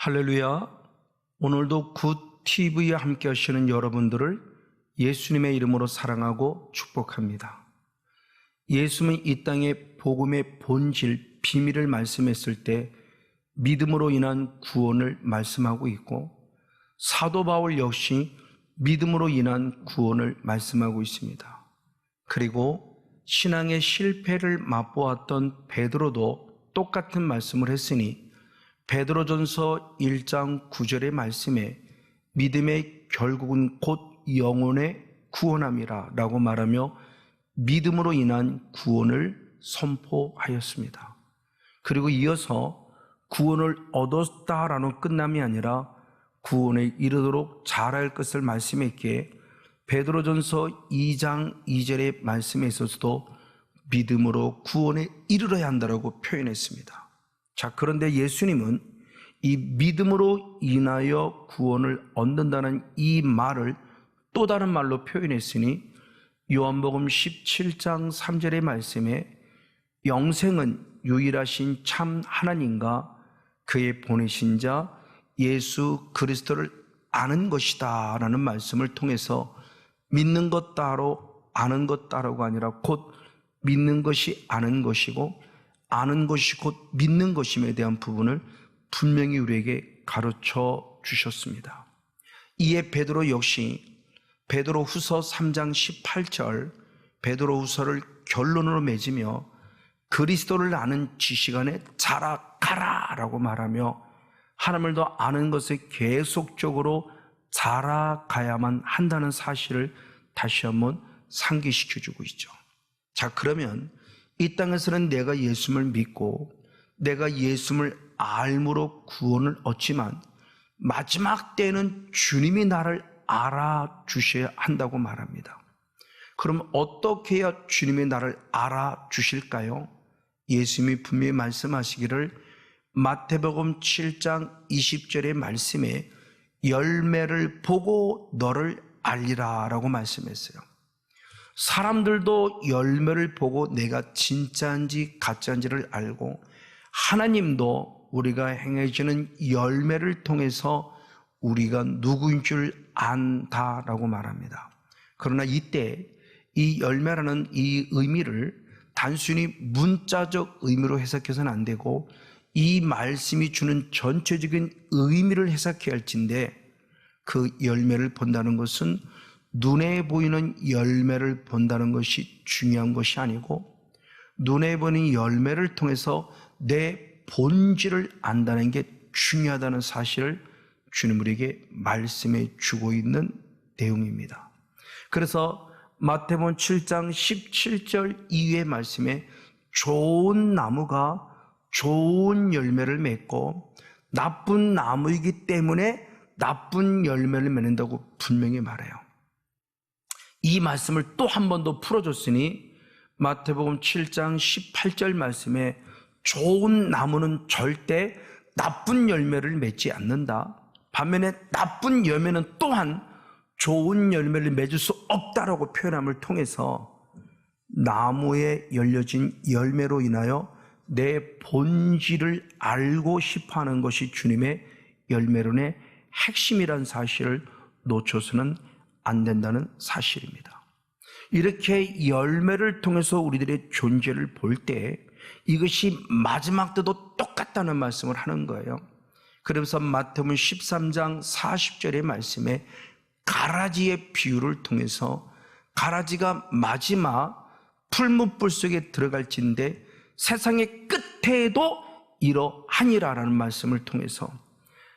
할렐루야. 오늘도 굿 TV에 함께 하시는 여러분들을 예수님의 이름으로 사랑하고 축복합니다. 예수님은 이 땅에 복음의 본질, 비밀을 말씀했을 때 믿음으로 인한 구원을 말씀하고 있고, 사도 바울 역시 믿음으로 인한 구원을 말씀하고 있습니다. 그리고 신앙의 실패를 맛보았던 베드로도 똑같은 말씀을 했으니, 베드로전서 1장 9절의 말씀에 믿음의 결국은 곧 영혼의 구원함이라 라고 말하며 믿음으로 인한 구원을 선포하였습니다. 그리고 이어서 구원을 얻었다라는 끝남이 아니라 구원에 이르도록 잘할 것을 말씀했기에 베드로전서 2장 2절의 말씀에 있어서도 믿음으로 구원에 이르러야 한다고 표현했습니다. 자, 그런데 예수님은 이 믿음으로 인하여 구원을 얻는다는 이 말을 또 다른 말로 표현했으니, 요한복음 17장 3절의 말씀에 영생은 유일하신 참 하나님과 그의 보내신 자 예수 그리스도를 아는 것이다 라는 말씀을 통해서 믿는 것 따로 아는 것 따로가 아니라 곧 믿는 것이 아는 것이고 아는 것이 곧 믿는 것임에 대한 부분을 분명히 우리에게 가르쳐 주셨습니다. 이에 베드로 역시 베드로후서 3장 18절 베드로후서를 결론으로 맺으며 그리스도를 아는 지식 안에 자라가라 라고 말하며 하나님을 더 아는 것에 계속적으로 자라가야만 한다는 사실을 다시 한번 상기시켜주고 있죠. 자, 그러면 이 땅에서는 내가 예수님을 믿고 내가 예수님을 알므로 구원을 얻지만 마지막 때는 주님이 나를 알아주셔야 한다고 말합니다. 그럼 어떻게 해야 주님이 나를 알아주실까요? 예수님이 분명히 말씀하시기를 마태복음 7장 20절의 말씀에 열매를 보고 너를 알리라 라고 말씀했어요. 사람들도 열매를 보고 내가 진짜인지 가짜인지를 알고, 하나님도 우리가 행해지는 열매를 통해서 우리가 누구인 줄 안다라고 말합니다. 그러나 이때 이 열매라는 이 의미를 단순히 문자적 의미로 해석해서는 안 되고 이 말씀이 주는 전체적인 의미를 해석해야 할진데, 그 열매를 본다는 것은 눈에 보이는 열매를 본다는 것이 중요한 것이 아니고 눈에 보이는 열매를 통해서 내 본질을 안다는 게 중요하다는 사실을 주님 우리에게 말씀해 주고 있는 내용입니다. 그래서 마태복음 7장 17절 이후의 말씀에 좋은 나무가 좋은 열매를 맺고 나쁜 나무이기 때문에 나쁜 열매를 맺는다고 분명히 말해요. 이 말씀을 또 한 번 더 풀어줬으니 마태복음 7장 18절 말씀에 좋은 나무는 절대 나쁜 열매를 맺지 않는다. 반면에 나쁜 열매는 또한 좋은 열매를 맺을 수 없다라고 표현함을 통해서 나무에 열려진 열매로 인하여 내 본질을 알고 싶어하는 것이 주님의 열매론의 핵심이라는 사실을 놓쳐서는 안 된다는 사실입니다. 이렇게 열매를 통해서 우리들의 존재를 볼 때 이것이 마지막 때도 똑같다는 말씀을 하는 거예요. 그래서 마태복음 13장 40절의 말씀에 가라지의 비유를 통해서 가라지가 마지막 풀무불 속에 들어갈진데 세상의 끝에도 이러하니라라는 말씀을 통해서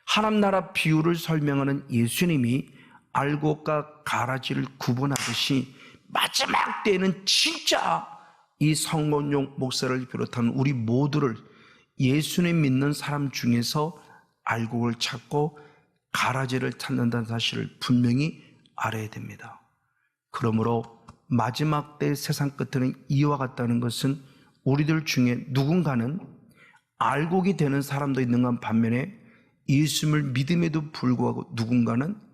하나님 나라 비유를 설명하는 예수님이 알곡과 가라지를 구분하듯이 마지막 때에는 진짜 이 성원용 목사를 비롯한 우리 모두를 예수님 믿는 사람 중에서 알곡을 찾고 가라지를 찾는다는 사실을 분명히 알아야 됩니다. 그러므로 마지막 때 세상 끝에는 이와 같다는 것은 우리들 중에 누군가는 알곡이 되는 사람도 있는 반면에 예수님을 믿음에도 불구하고 누군가는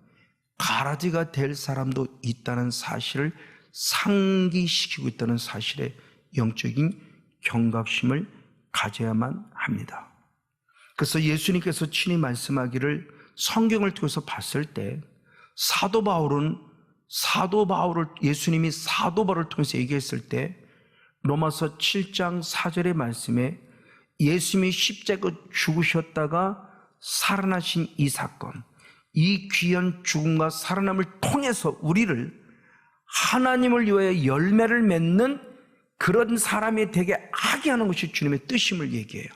가라지가 될 사람도 있다는 사실을 상기시키고 있다는 사실에 영적인 경각심을 가져야만 합니다. 그래서 예수님께서 친히 말씀하기를 성경을 통해서 봤을 때 사도 바울을 예수님이 사도 바울을 통해서 얘기했을 때 로마서 7장 4절의 말씀에 예수님이 십자가 죽으셨다가 살아나신 이 사건, 이 귀한 죽음과 살아남을 통해서 우리를 하나님을 위하여 열매를 맺는 그런 사람이 되게 하게 하는 것이 주님의 뜻임을 얘기해요.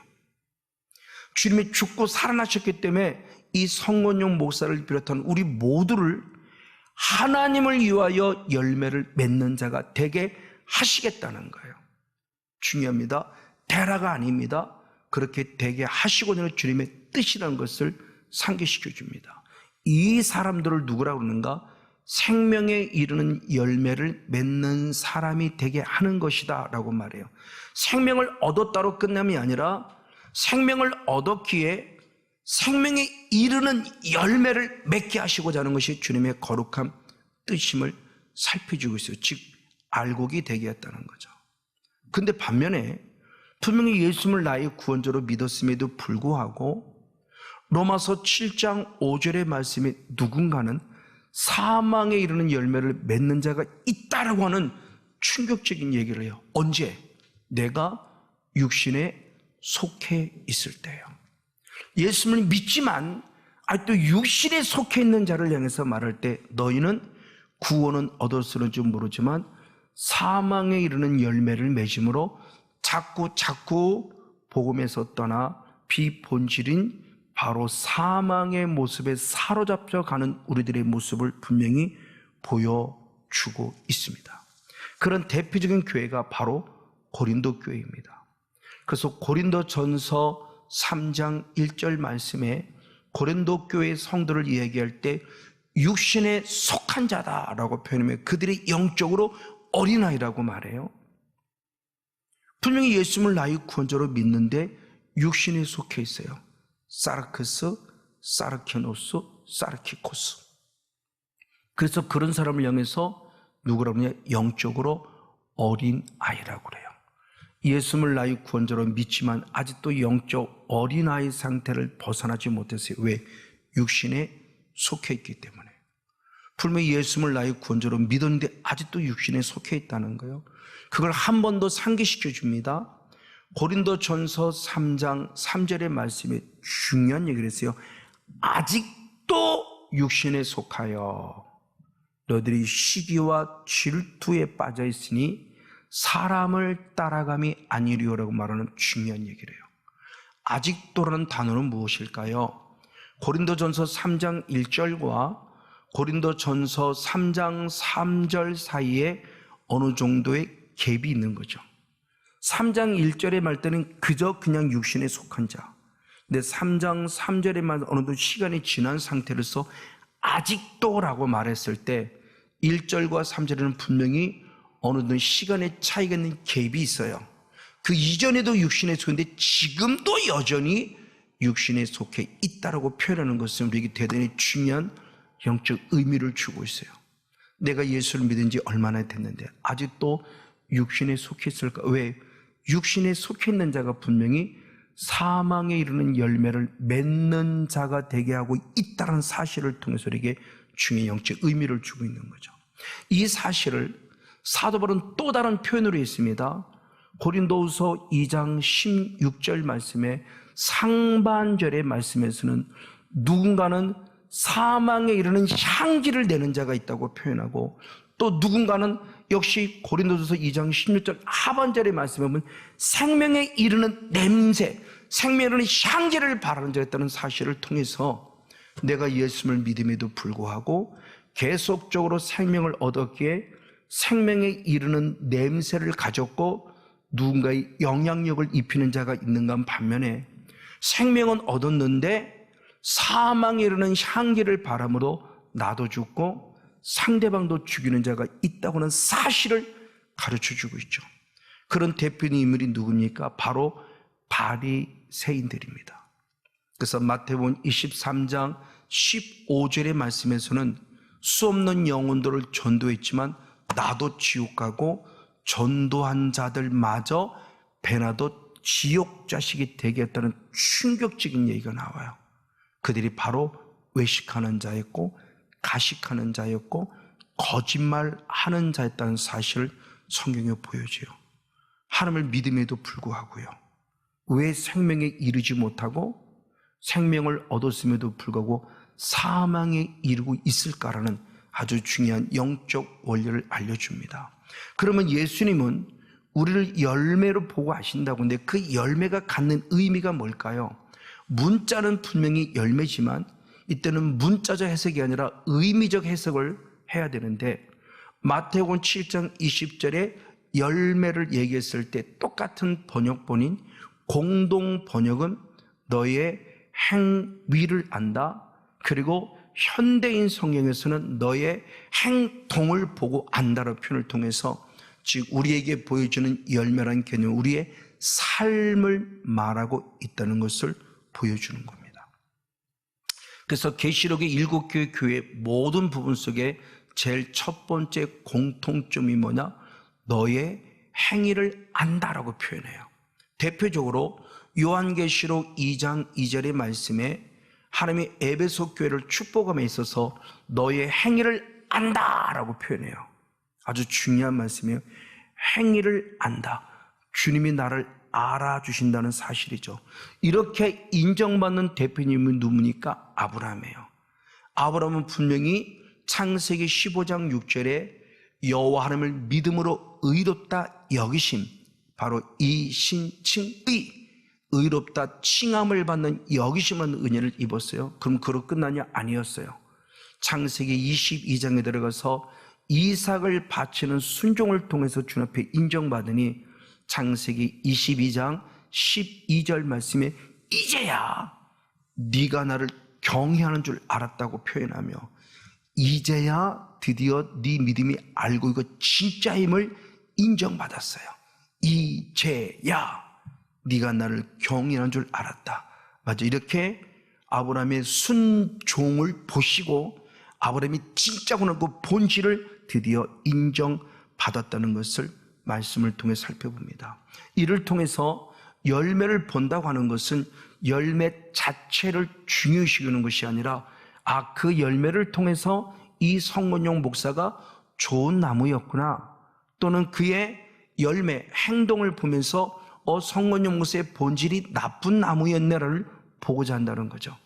주님이 죽고 살아나셨기 때문에 이 성건용 목사를 비롯한 우리 모두를 하나님을 위하여 열매를 맺는 자가 되게 하시겠다는 거예요. 중요합니다. 대라가 아닙니다. 그렇게 되게 하시고자 하는 주님의 뜻이라는 것을 상기시켜 줍니다. 이 사람들을 누구라고 그러는가? 생명에 이르는 열매를 맺는 사람이 되게 하는 것이다 라고 말해요. 생명을 얻었다로 끝남이 아니라 생명을 얻었기에 생명에 이르는 열매를 맺게 하시고자 하는 것이 주님의 거룩한 뜻임을 살펴주고 있어요. 즉 알곡이 되게 했다는 거죠. 근데 반면에 분명히 예수님을 나의 구원자로 믿었음에도 불구하고 로마서 7장 5절의 말씀에 누군가는 사망에 이르는 열매를 맺는 자가 있다라고 하는 충격적인 얘기를 해요. 언제? 내가 육신에 속해 있을 때요. 예수님을 믿지만 또 육신에 속해 있는 자를 향해서 말할 때 너희는 구원은 얻었을지 모르지만 사망에 이르는 열매를 맺음으로 자꾸 복음에서 떠나 비본질인 바로 사망의 모습에 사로잡혀 가는 우리들의 모습을 분명히 보여주고 있습니다. 그런 대표적인 교회가 바로 고린도 교회입니다. 그래서 고린도전서 3장 1절 말씀에 고린도 교회의 성도를 이야기할 때 육신에 속한 자다라고 표현하면 그들이 영적으로 어린아이라고 말해요. 분명히 예수님을 나의 구원자로 믿는데 육신에 속해 있어요. 사르크스, 사르키노스, 사르키코스. 그래서 그런 사람을 향해서 누구라고 하냐? 영적으로 어린아이라고 그래요. 예수님을 나의 구원자로 믿지만 아직도 영적 어린아이 상태를 벗어나지 못했어요. 왜? 육신에 속해 있기 때문에. 분명히 예수님을 나의 구원자로 믿었는데 아직도 육신에 속해 있다는 거예요. 그걸 한 번 더 상기시켜 줍니다. 고린도전서 3장 3절의 말씀에 중요한 얘기를 했어요. 아직도 육신에 속하여 너희들이 시기와 질투에 빠져 있으니 사람을 따라감이 아니리오라고 말하는 중요한 얘기를 해요. 아직도라는 단어는 무엇일까요? 고린도전서 3장 1절과 고린도전서 3장 3절 사이에 어느 정도의 갭이 있는 거죠. 3장 1절의 말 때는 그냥 육신에 속한 자. 근데 3장 3절의 말 어느 정도 시간이 지난 상태로서 아직도라고 말했을 때 1절과 3절에는 분명히 어느 정도 시간의 차이가 있는 갭이 있어요. 그 이전에도 육신에 속했는데 지금도 여전히 육신에 속해 있다라고 표현하는 것은 우리에게 대단히 중요한 영적 의미를 주고 있어요. 내가 예수를 믿은 지 얼마나 됐는데 아직도 육신에 속해 있을까? 왜? 육신에 속해 있는 자가 분명히 사망에 이르는 열매를 맺는 자가 되게 하고 있다는 사실을 통해서 우리에게 중요한 영적 의미를 주고 있는 거죠. 이 사실을 사도 바울은 또 다른 표현으로 했습니다. 고린도후서 2장 16절 말씀에 상반절의 말씀에서는 누군가는 사망에 이르는 향기를 내는 자가 있다고 표현하고 또 누군가는 역시 고린도전서 2장 16절 하반절의 말씀에 보면 생명에 이르는 냄새, 생명에 이르는 향기를 바라는 자가 있다는 사실을 통해서 내가 예수를 믿음에도 불구하고 계속적으로 생명을 얻었기에 생명에 이르는 냄새를 가졌고 누군가의 영향력을 입히는 자가 있는가 반면에 생명은 얻었는데 사망에 이르는 향기를 바람으로 나도 죽고 상대방도 죽이는 자가 있다고 하는 사실을 가르쳐주고 있죠. 그런 대표적인 인물이 누굽니까? 바로 바리새인들입니다. 그래서 마태복음 23장 15절의 말씀에서는 수없는 영혼들을 전도했지만 나도 지옥 가고 전도한 자들마저 배나도 지옥 자식이 되게 했다는 충격적인 얘기가 나와요. 그들이 바로 외식하는 자였고 가식하는 자였고 거짓말하는 자였다는 사실을 성경에 보여줘요. 하나님을 믿음에도 불구하고요. 왜 생명에 이르지 못하고 생명을 얻었음에도 불구하고 사망에 이르고 있을까라는 아주 중요한 영적 원리를 알려줍니다. 그러면 예수님은 우리를 열매로 보고 하신다고 하는데 그 열매가 갖는 의미가 뭘까요? 문자는 분명히 열매지만 이때는 문자적 해석이 아니라 의미적 해석을 해야 되는데 마태복음 7장 20절에 열매를 얘기했을 때 똑같은 번역본인 공동 번역은 너의 행위를 안다. 그리고 현대인 성경에서는 너의 행동을 보고 안다라는 표현을 통해서 즉 우리에게 보여주는 열매라는 개념은 우리의 삶을 말하고 있다는 것을 보여주는 겁니다. 그래서 계시록의 7교회 교회 모든 부분 속에 제일 첫 번째 공통점이 뭐냐? 너의 행위를 안다라고 표현해요. 대표적으로 요한계시록 2장 2절의 말씀에 하나님이 에베소 교회를 축복함에 있어서 너의 행위를 안다라고 표현해요. 아주 중요한 말씀이에요. 행위를 안다. 주님이 나를 알아주신다는 사실이죠. 이렇게 인정받는 대표님은 누구니까? 아브라함이에요. 아브라함은 분명히 창세기 15장 6절에 여호와 하나님을 믿음으로 의롭다 여기심, 바로 이 신칭의 의롭다 칭함을 받는 여기심은 은혜를 입었어요. 그럼 그로 끝나냐? 아니었어요. 창세기 22장에 들어가서 이삭을 바치는 순종을 통해서 주 앞에 인정받으니 창세기 22장 12절 말씀에 이제야 네가 나를 경외하는 줄 알았다고 표현하며 이제야 드디어 네 믿음이 알고 이거 진짜임을 인정받았어요. 이제야 네가 나를 경외하는 줄 알았다. 맞아, 이렇게 아브라함의 순종을 보시고 아브라함이 진짜구나 그 본질을 드디어 인정받았다는 것을 말씀을 통해 살펴봅니다. 이를 통해서 열매를 본다고 하는 것은 열매 자체를 중요시 여기는 것이 아니라 그 열매를 통해서 이 성문용 목사가 좋은 나무였구나, 또는 그의 열매, 행동을 보면서 성문용 목사의 본질이 나쁜 나무였네를 보고자 한다는 거죠.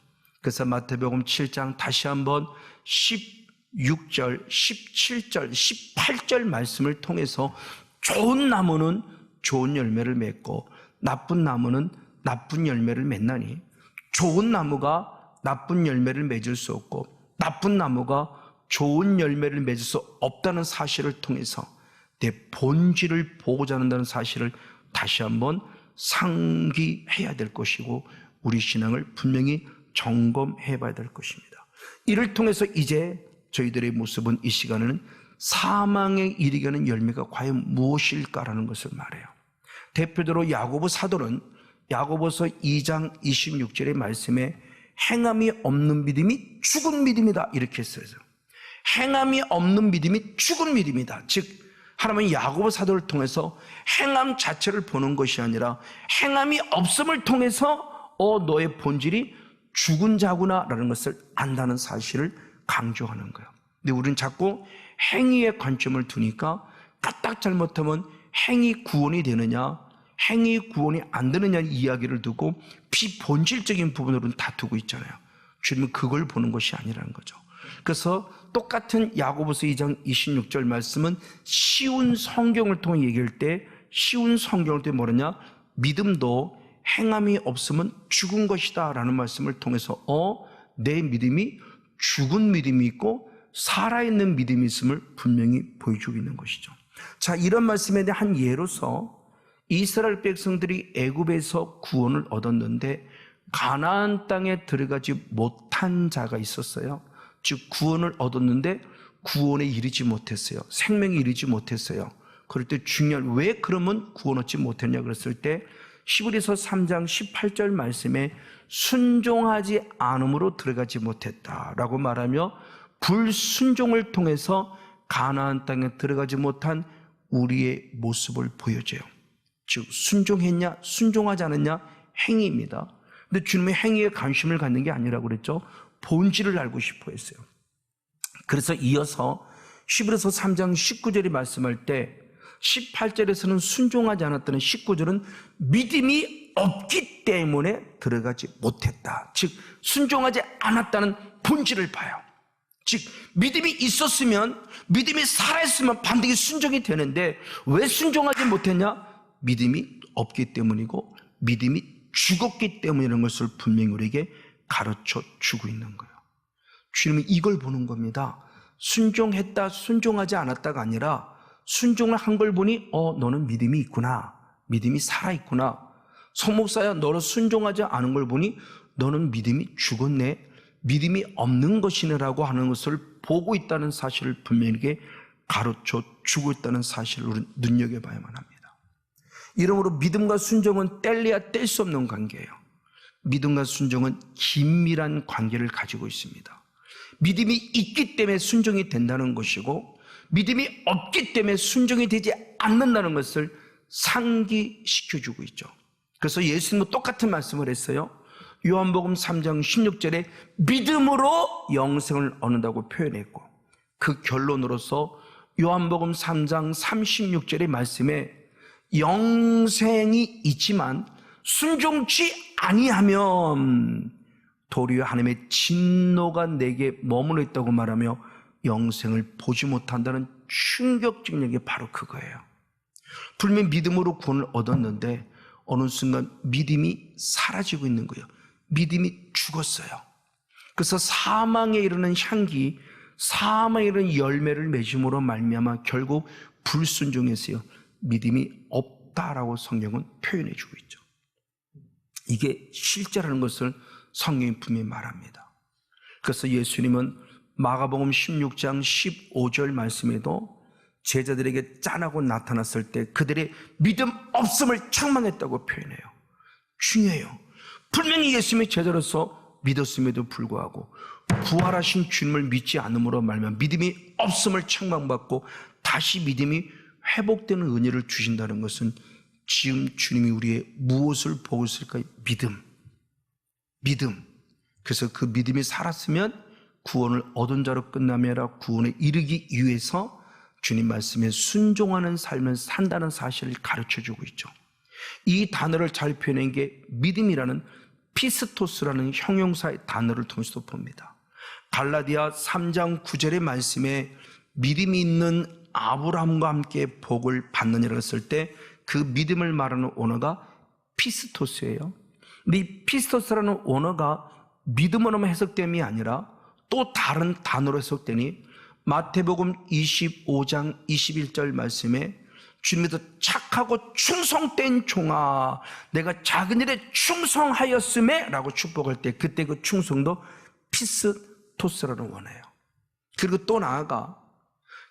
그래서 마태복음 7장 다시 한번 16절, 17절, 18절 말씀을 통해서 좋은 나무는 좋은 열매를 맺고 나쁜 나무는 나쁜 열매를 맺나니 좋은 나무가 나쁜 열매를 맺을 수 없고 나쁜 나무가 좋은 열매를 맺을 수 없다는 사실을 통해서 내 본질을 보고자 한다는 사실을 다시 한번 상기해야 될 것이고 우리 신앙을 분명히 점검해 봐야 될 것입니다. 이를 통해서 이제 저희들의 모습은 이 시간에는 사망에 이르게 하는 열매가 과연 무엇일까라는 것을 말해요. 대표적으로 야고보 사도는 야고보서 2장 26절의 말씀에 행함이 없는 믿음이 죽은 믿음이다 이렇게 써요. 행함이 없는 믿음이 죽은 믿음이다. 즉 하나님은 야고보 사도를 통해서 행함 자체를 보는 것이 아니라 행함이 없음을 통해서 너의 본질이 죽은 자구나라는 것을 안다는 사실을 강조하는 거예요. 근데 우리는 자꾸 행위에 관점을 두니까 까딱 잘못하면 행위 구원이 되느냐 행위 구원이 안 되느냐 이야기를 두고 비본질적인 부분으로는 다투고 있잖아요. 주님은 그걸 보는 것이 아니라는 거죠. 그래서 똑같은 야고보서 2장 26절 말씀은 쉬운 성경을 통해 얘기할 때 쉬운 성경을 통해 뭐냐냐 믿음도 행함이 없으면 죽은 것이다 라는 말씀을 통해서 내 믿음이 죽은 믿음이 있고 살아있는 믿음이 있음을 분명히 보여주고 있는 것이죠. 자, 이런 말씀에 대한 한 예로서 이스라엘 백성들이 애굽에서 구원을 얻었는데 가나안 땅에 들어가지 못한 자가 있었어요. 즉 구원을 얻었는데 구원에 이르지 못했어요. 생명에 이르지 못했어요. 그럴 때 중요한 왜 그러면 구원 얻지 못했냐 그랬을 때 히브리서 3장 18절 말씀에 순종하지 않음으로 들어가지 못했다라고 말하며 불순종을 통해서 가나안 땅에 들어가지 못한 우리의 모습을 보여줘요. 즉 순종했냐 순종하지 않았냐 행위입니다. 근데 주님의 행위에 관심을 갖는 게 아니라고 그랬죠. 본질을 알고 싶어 했어요. 그래서 이어서 히브리서 3장 19절이 말씀할 때 18절에서는 순종하지 않았다는 19절은 믿음이 없기 때문에 들어가지 못했다. 즉 순종하지 않았다는 본질을 봐요. 즉 믿음이 있었으면, 믿음이 살아있으면 반드시 순종이 되는데 왜 순종하지 못했냐? 믿음이 없기 때문이고 믿음이 죽었기 때문이라는 것을 분명히 우리에게 가르쳐 주고 있는 거예요. 주님은 이걸 보는 겁니다. 순종했다 순종하지 않았다가 아니라 순종을 한 걸 보니 너는 믿음이 있구나, 믿음이 살아있구나. 성목사야, 너를 순종하지 않은 걸 보니 너는 믿음이 죽었네, 믿음이 없는 것이네라고 하는 것을 보고 있다는 사실을 분명히 가르쳐 주고 있다는 사실을 우리는 눈여겨봐야만 합니다. 이러므로 믿음과 순종은 뗄래야 뗄 수 없는 관계예요. 믿음과 순종은 긴밀한 관계를 가지고 있습니다. 믿음이 있기 때문에 순종이 된다는 것이고 믿음이 없기 때문에 순종이 되지 않는다는 것을 상기시켜주고 있죠. 그래서 예수님도 똑같은 말씀을 했어요. 요한복음 3장 16절에 믿음으로 영생을 얻는다고 표현했고, 그 결론으로서 요한복음 3장 36절의 말씀에 영생이 있지만 순종치 아니하면 도리어 하나님의 진노가 내게 머물러 있다고 말하며 영생을 보지 못한다는 충격적인 얘기, 바로 그거예요. 분명히 믿음으로 구원을 얻었는데 어느 순간 믿음이 사라지고 있는 거예요. 믿음이 죽었어요. 그래서 사망에 이르는 향기, 사망에 이르는 열매를 맺음으로 말미암아 결국 불순종했어요. 믿음이 없다라고 성경은 표현해 주고 있죠. 이게 실제라는 것을 성경이 분명히 말합니다. 그래서 예수님은 마가복음 16장 15절 말씀에도 제자들에게 짠하고 나타났을 때 그들의 믿음 없음을 책망했다고 표현해요. 중요해요. 분명히 예수님의 제자로서 믿었음에도 불구하고 부활하신 주님을 믿지 않음으로 말미암아 믿음이 없음을 책망받고 다시 믿음이 회복되는 은혜를 주신다는 것은 지금 주님이 우리의 무엇을 보고 있을까요? 믿음. 그래서 그 믿음이 살았으면 구원을 얻은 자로 끝남이 아니라 구원에 이르기 위해서 주님 말씀에 순종하는 삶을 산다는 사실을 가르쳐주고 있죠. 이 단어를 잘 표현한 게 믿음이라는 피스토스라는 형용사의 단어를 통해서도 봅니다. 갈라디아 3장 9절의 말씀에 믿음이 있는 아브라함과 함께 복을 받느니라 했을 때 그 믿음을 말하는 언어가 피스토스예요. 근데 이 피스토스라는 언어가 믿음으로만 해석됨이 아니라 또 다른 단어로 해석되니 마태복음 25장 21절 말씀에 주님께서 착하고 충성된 종아, 내가 작은 일에 충성하였음에 라고 축복할 때 그때 그 충성도 피스토스라는 원어예요. 그리고 또 나아가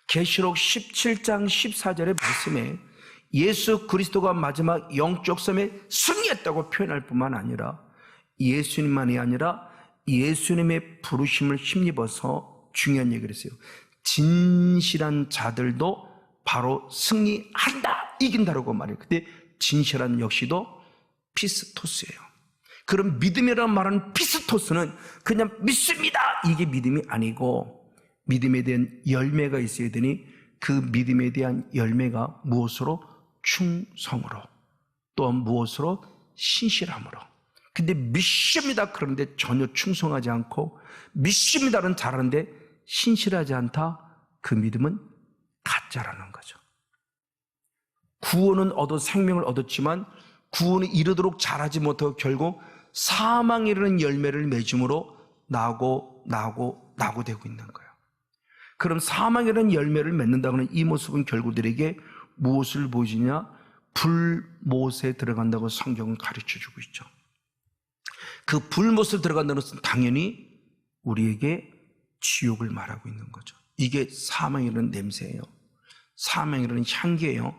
계시록 17장 14절의 말씀에 예수 그리스도가 마지막 영적 싸움에 승리했다고 표현할 뿐만 아니라 예수님만이 아니라 예수님의 부르심을 힘입어서 중요한 얘기를 했어요. 진실한 자들도 바로 승리한다, 이긴다라고 말해요. 근데 진실한 역시도 피스토스예요. 그럼 믿음이라는 말하는 피스토스는 그냥 믿습니다, 이게 믿음이 아니고 믿음에 대한 열매가 있어야 되니 그 믿음에 대한 열매가 무엇으로? 충성으로, 또한 무엇으로? 신실함으로. 근데 믿습니다 그런데 전혀 충성하지 않고 믿습니다는 잘하는데 신실하지 않다, 그 믿음은 가짜라는 거죠. 구원은 얻어 생명을 얻었지만 구원에 이르도록 잘하지 못하고 결국 사망에 이르는 열매를 맺음으로 나고 되고 있는 거예요. 그럼 사망에 이르는 열매를 맺는다고 하는 이 모습은 결국 우리에게 무엇을 보여주냐? 불못에 들어간다고 성경은 가르쳐주고 있죠. 그 불못을 들어간다는 것은 당연히 우리에게 지옥을 말하고 있는 거죠. 이게 사망에 이르는 냄새예요. 사망에 이르는 향기예요.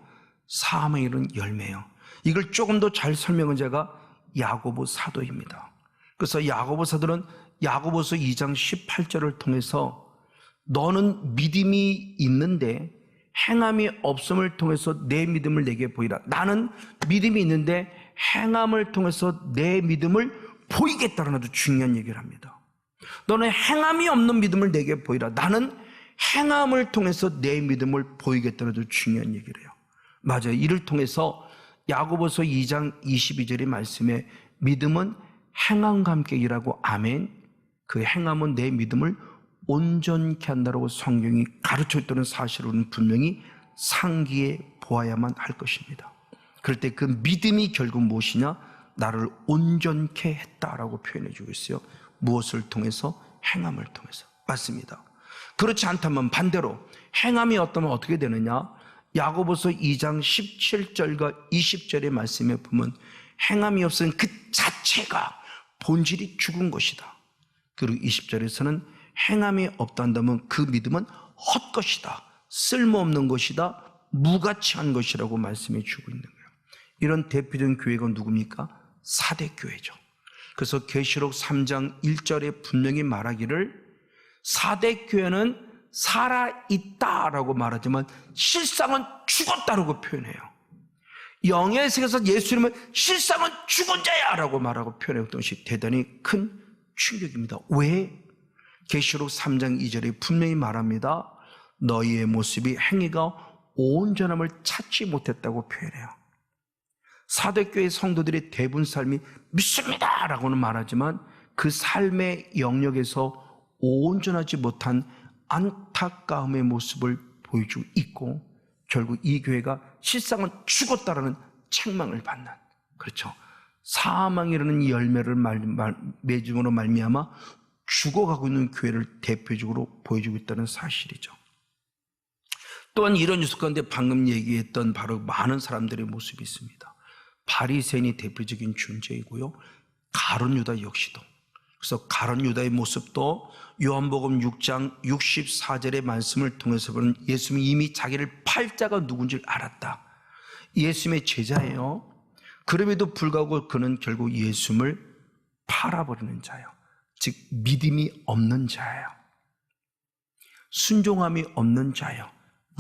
사망에 이르는 열매예요. 이걸 조금 더 잘 설명한 자가 야고보 사도입니다. 그래서 야고보 사도는 야고보서 2장 18절을 통해서 너는 믿음이 있는데 행함이 없음을 통해서 내 믿음을 내게 보이라. 나는 믿음이 있는데 행함을 통해서 내 믿음을 보이겠다는 아주 중요한 얘기를 합니다. 너는 행함이 없는 믿음을 내게 보이라. 나는 행함을 통해서 내 믿음을 보이겠다는 아주 중요한 얘기를 해요. 맞아요. 이를 통해서 야고보서 2장 22절의 말씀에 믿음은 행함과 함께 일하고, 아멘, 그 행함은 내 믿음을 온전케 한다고 성경이 가르쳐 있다는 사실을 우리는 분명히 상기해 보아야만 할 것입니다. 그럴 때 그 믿음이 결국 무엇이냐? 나를 온전케 했다라고 표현해 주고 있어요. 무엇을 통해서? 행함을 통해서. 맞습니다. 그렇지 않다면 반대로 행함이 없다면 어떻게 되느냐? 야고보서 2장 17절과 20절의 말씀에 보면 행함이 없으면 그 자체가 본질이 죽은 것이다. 그리고 20절에서는 행함이 없다 한다면 그 믿음은 헛것이다, 쓸모없는 것이다, 무가치한 것이라고 말씀해 주고 있는 거예요. 이런 대표적인 교회가 누굽니까? 사대교회죠. 그래서 계시록 3장 1절에 분명히 말하기를 사대교회는 살아있다라고 말하지만 실상은 죽었다라고 표현해요. 영의 세계에서 예수님은 실상은 죽은 자야라고 말하고 표현했던 것이 대단히 큰 충격입니다. 왜? 계시록 3장 2절에 분명히 말합니다. 너희의 모습이 행위가 온전함을 찾지 못했다고 표현해요. 사대교회 성도들의 대부분 삶이 믿습니다 라고는 말하지만 그 삶의 영역에서 온전하지 못한 안타까움의 모습을 보여주고 있고, 결국 이 교회가 실상은 죽었다라는 책망을 받는, 그렇죠, 사망이라는 열매를 맺음으로 말미암아 죽어가고 있는 교회를 대표적으로 보여주고 있다는 사실이죠. 또한 이런 뉴스 가운데 방금 얘기했던 바로 많은 사람들의 모습이 있습니다. 바리새인이 대표적인 존재이고요, 가룟 유다 역시도. 그래서 가룟 유다의 모습도 요한복음 6장 64절의 말씀을 통해서 보는 예수님이 이미 자기를 팔 자가 누군지 알았다. 예수님의 제자예요. 그럼에도 불구하고 그는 결국 예수님을 팔아버리는 자예요. 즉 믿음이 없는 자예요. 순종함이 없는 자예요.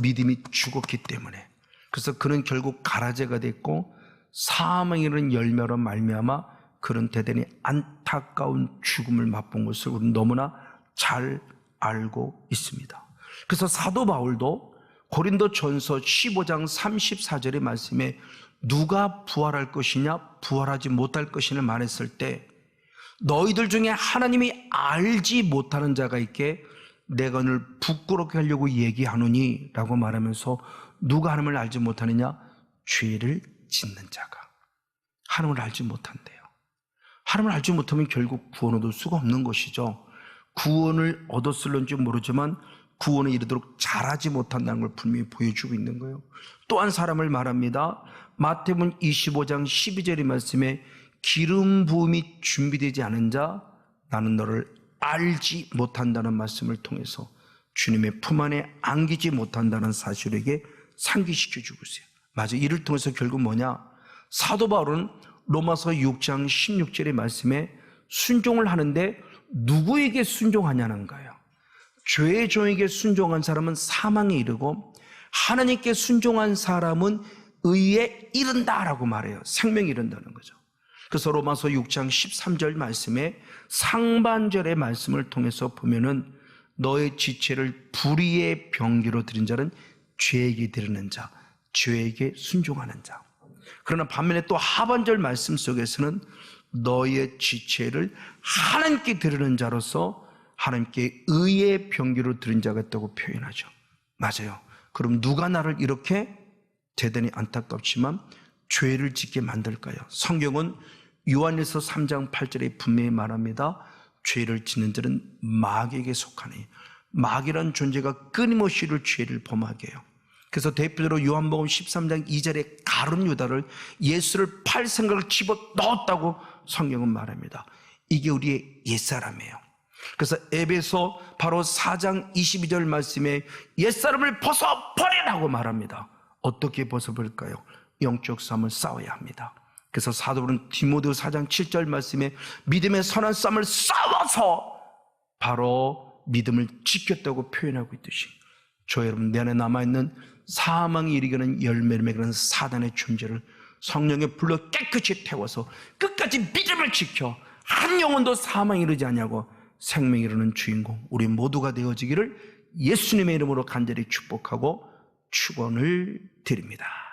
믿음이 죽었기 때문에. 그래서 그는 결국 가라제가 됐고 사망이라는 열매로 말미암아 그런 대단히 안타까운 죽음을 맛본 것을 우리는 너무나 잘 알고 있습니다. 그래서 사도 바울도 고린도전서 15장 34절의 말씀에 누가 부활할 것이냐 부활하지 못할 것이냐 말했을 때 너희들 중에 하나님이 알지 못하는 자가 있게 내가 늘 부끄럽게 하려고 얘기하노니 라고 말하면서 누가 하나님을 알지 못하느냐? 죄를 짓는 자가. 하나님을 알지 못한대요. 하나님을 알지 못하면 결국 구원 얻을 수가 없는 것이죠. 구원을 얻었을런지 모르지만 구원에 이르도록 잘하지 못한다는 걸 분명히 보여주고 있는 거예요. 또 한 사람을 말합니다. 마태복음 25장 12절의 말씀에 기름 부음이 준비되지 않은 자 나는 너를 알지 못한다는 말씀을 통해서 주님의 품 안에 안기지 못한다는 사실에게 상기시켜 주고 있어요. 맞아. 이를 통해서 결국 뭐냐? 사도 바울은 로마서 6장 16절의 말씀에 순종을 하는데 누구에게 순종하냐는 거예요. 죄의 종에게 순종한 사람은 사망에 이르고 하나님께 순종한 사람은 의에 이른다라고 말해요. 생명에 이른다는 거죠. 그래서 로마서 6장 13절 말씀에 상반절의 말씀을 통해서 보면은 너의 지체를 불의의 병기로 드린 자는 죄에게 드리는 자, 죄에게 순종하는 자. 그러나 반면에 또 하반절 말씀 속에서는 너의 지체를 하나님께 드리는 자로서 하나님께 의의 병기로 드린 자가 있다고 표현하죠. 맞아요. 그럼 누가 나를 이렇게 대단히 안타깝지만 죄를 짓게 만들까요? 성경은 요한일서 3장 8절에 분명히 말합니다. 죄를 짓는 자는 마귀에게 속하니 마귀란 존재가 끊임없이 이를 죄를 범하게 해요. 그래서 대표적으로 요한복음 13장 2절에 가룟 유다를 예수를 팔 생각을 집어넣었다고 성경은 말합니다. 이게 우리의 옛사람이에요. 그래서 에베소 바로 4장 22절 말씀에 옛사람을 벗어버리라고 말합니다. 어떻게 벗어버릴까요? 영적 싸움을 싸워야 합니다. 그래서 사도 바울은 디모데 4장 7절 말씀에 믿음의 선한 싸움을 싸워서 바로 믿음을 지켰다고 표현하고 있듯이 저 여러분 내 안에 남아있는 사망에 이르게는 열매를 맺는 사단의 존재를 성령의 불로 깨끗이 태워서 끝까지 믿음을 지켜 한 영혼도 사망에 이르지 않냐고 생명에 이르는 주인공 우리 모두가 되어지기를 예수님의 이름으로 간절히 축복하고 축원을 드립니다.